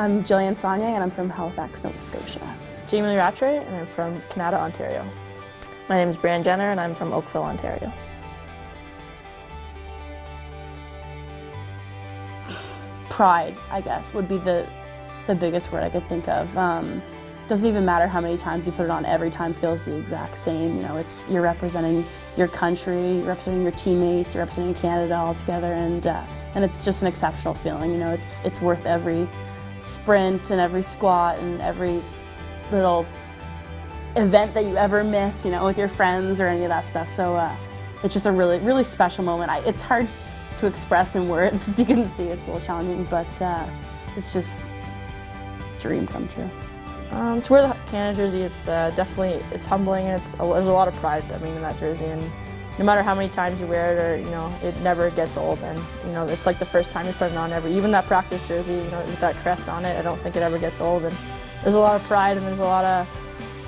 I'm Jillian Saulnier and I'm from Halifax, Nova Scotia. Jamie Rattray and I'm from Canada, Ontario. My name is Brianne and I'm from Oakville, Ontario. Pride, I guess, would be the biggest word I could think of. Doesn't even matter how many times you put it on, every time feels the exact same. You know, you're representing your country, you're representing your teammates, you're representing Canada all together, and it's just an exceptional feeling. You know, it's worth every sprint and every squat and every little event that you ever miss, you know, with your friends or any of that stuff. So it's just a really, really special moment. It's hard to express in words, as you can see. It's a little challenging, but it's just a dream come true. To wear the Canada jersey, it's definitely, it's humbling. There's a lot of pride, I mean, in that jersey, and no matter how many times you wear it, or you know, it never gets old. And you know, it's like the first time you put it on even that practice jersey, you know, with that crest on it, I don't think it ever gets old. And there's a lot of pride, and there's a lot of,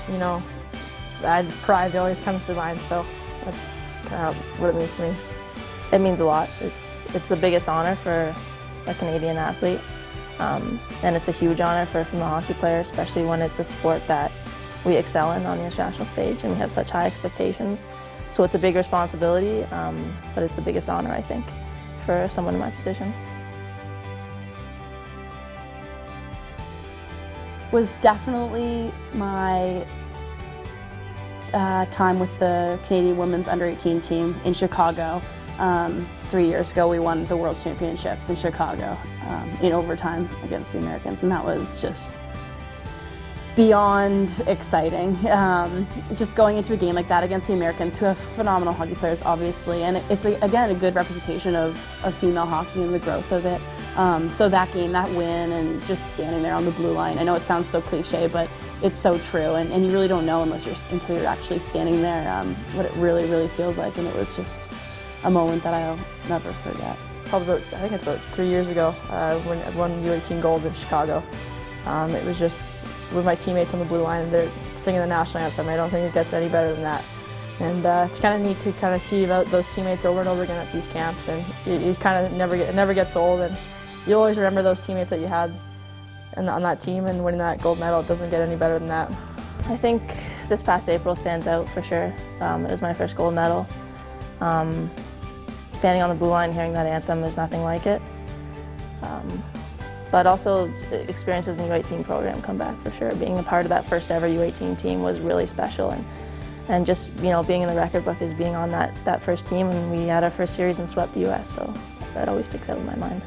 you know, pride always comes to mind. So that's kind of what it means to me. It means a lot. It's the biggest honor for a Canadian athlete. And it's a huge honor for a female hockey player, especially when it's a sport that we excel in on the international stage and we have such high expectations. So it's a big responsibility, but it's the biggest honor, I think, for someone in my position. Was definitely my time with the Canadian women's under-18 team in Chicago. 3 years ago, we won the World Championships in Chicago in overtime against the Americans, and that was just beyond exciting. Just going into a game like that against the Americans, who have phenomenal hockey players, obviously, and it's, again, a good representation of female hockey and the growth of it. So that game, that win, and just standing there on the blue line, I know it sounds so cliche, but it's so true, and you really don't know until you're actually standing there what it really, really feels like, and it was just a moment that I'll never forget. Probably I think it's about 3 years ago when I won U18 gold in Chicago. It was just with my teammates on the blue line, they're singing the national anthem. I don't think it gets any better than that. And it's kind of neat to kind of see those teammates over and over again at these camps, and you kind of it never gets old, and you always remember those teammates that you had on that team, and winning that gold medal, it doesn't get any better than that. I think this past April stands out for sure. It was my first gold medal. Standing on the blue line, hearing that anthem, there's nothing like it. But also experiences in the U18 program come back for sure. Being a part of that first ever U18 team was really special, and just, you know, being in the record book is being on that first team, and we had our first series and swept the US, so that always sticks out in my mind.